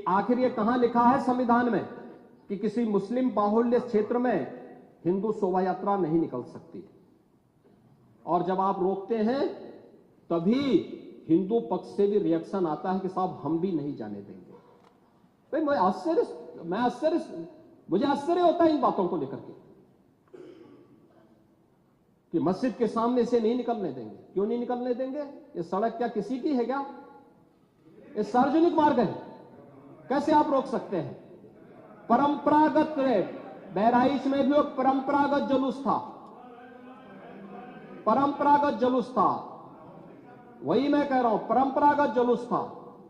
आखिर ये कहां लिखा है संविधान में कि किसी मुस्लिम बाहुल्य क्षेत्र में हिंदू शोभा यात्रा नहीं निकल सकती। और जब आप रोकते हैं तभी हिंदू पक्ष से भी रिएक्शन आता है कि साहब हम भी नहीं जाने देंगे। भाई मुझे आश्चर्य होता है इन बातों को लेकर के कि मस्जिद के सामने से नहीं निकलने देंगे। क्यों नहीं निकलने देंगे? ये सड़क क्या किसी की है क्या? ये सार्वजनिक मार्ग है, कैसे आप रोक सकते हैं? परंपरागत बहराइच में भी एक परंपरागत जुलूस था, परंपरागत जुलूस था, वही मैं कह रहा हूं, परंपरागत जुलूस था।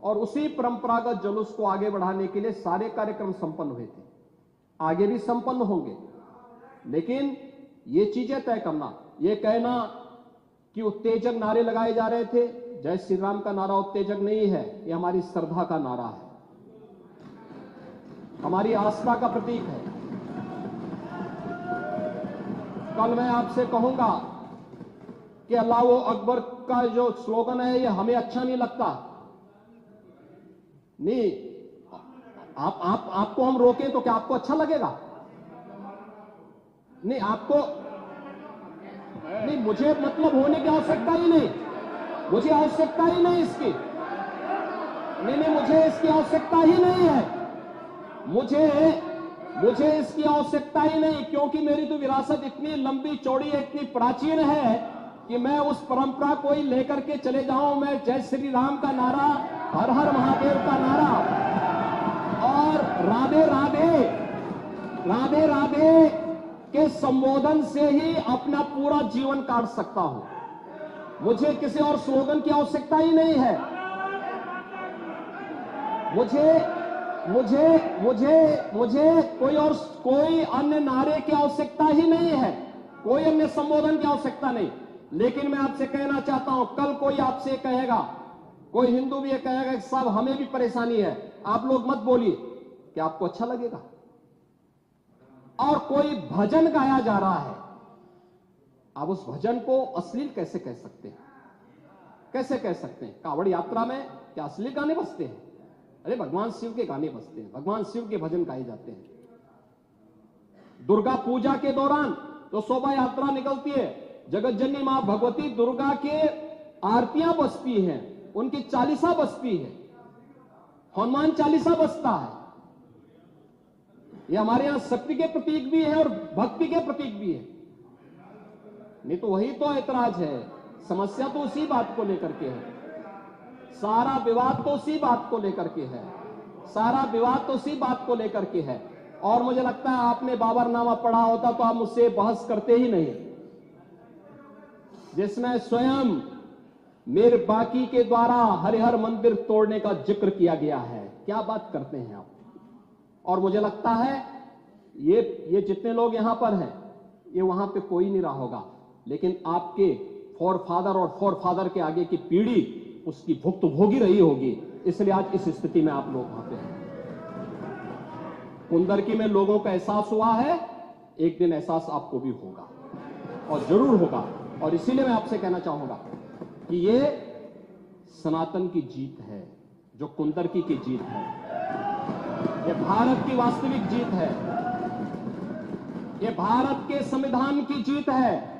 और उसी परंपरागत जुलूस को आगे बढ़ाने के लिए सारे कार्यक्रम संपन्न हुए थे, आगे भी संपन्न होंगे। लेकिन ये चीजें तय करना, ये कहना कि उत्तेजक नारे लगाए जा रहे थे, जय श्री राम का नारा उत्तेजक नहीं है, ये हमारी श्रद्धा का नारा है, हमारी आस्था का प्रतीक है। कल मैं आपसे कहूंगा कि अल्लाह अकबर का जो स्लोगन है ये हमें अच्छा नहीं लगता, नहीं आपको हम रोकें तो क्या आपको अच्छा लगेगा? नहीं, आपको नहीं, मुझे मतलब होने की आवश्यकता ही नहीं, मुझे आवश्यकता ही नहीं इसकी, नहीं, मुझे इसकी आवश्यकता ही नहीं है, मुझे इसकी आवश्यकता ही नहीं, क्योंकि मेरी तो विरासत इतनी लंबी चौड़ी है, इतनी प्राचीन है कि मैं उस परंपरा को ही लेकर के चले जाऊं। मैं जय श्री राम का नारा, हर हर महादेव का नारा और राधे राधे, राधे राधे के संबोधन से ही अपना पूरा जीवन काट सकता हूं। मुझे किसी और स्लोगन की आवश्यकता ही नहीं है, मुझे कोई अन्य नारे की आवश्यकता ही नहीं है, कोई अन्य संबोधन की आवश्यकता नहीं। लेकिन मैं आपसे कहना चाहता हूं, कल कोई आपसे कहेगा, कोई हिंदू भी ये कहेगा कि साहब हमें भी परेशानी है, आप लोग मत बोलिए, क्या आपको अच्छा लगेगा? और कोई भजन गाया जा रहा है, आप उस भजन को अश्लील कैसे कह सकते हैं? कैसे कह सकते हैं? कांवड़ यात्रा में क्या अश्लील गाने बजते हैं? अरे भगवान शिव के गाने बजते हैं, भगवान शिव के भजन गाए जाते हैं। दुर्गा पूजा के दौरान तो शोभा यात्रा निकलती है, जगत जननी मां भगवती दुर्गा के आरतियां बजती हैं, उनकी चालीसा बजती है, हनुमान चालीसा बजता है। ये हमारे यहां शक्ति के प्रतीक भी है और भक्ति के प्रतीक भी है। नहीं तो वही तो ऐतराज है, समस्या तो उसी बात को लेकर के है, सारा विवाद तो उसी बात को लेकर के है, सारा विवाद तो उसी बात को लेकर के है। और मुझे लगता है आपने बाबरनामा पढ़ा होता तो आप मुझसे बहस करते ही नहीं, जिसमें स्वयं मीर बाकी के द्वारा हरिहर मंदिर तोड़ने का जिक्र किया गया है। क्या बात करते हैं आप? और मुझे लगता है ये जितने लोग यहां पर हैं, ये वहां पे कोई नहीं रहा होगा, लेकिन आपके फोरफादर और फोरफादर के आगे की पीढ़ी उसकी भुक्त भोगी रही होगी, इसलिए आज इस स्थिति में आप लोग वहां पे हैं। कुंदरकी में लोगों का एहसास हुआ है, एक दिन एहसास आपको भी होगा और जरूर होगा। और इसीलिए मैं आपसे कहना चाहूंगा कि ये सनातन की जीत है, जो कुंदरकी की जीत है, ये भारत की वास्तविक जीत है, ये भारत के संविधान की जीत है।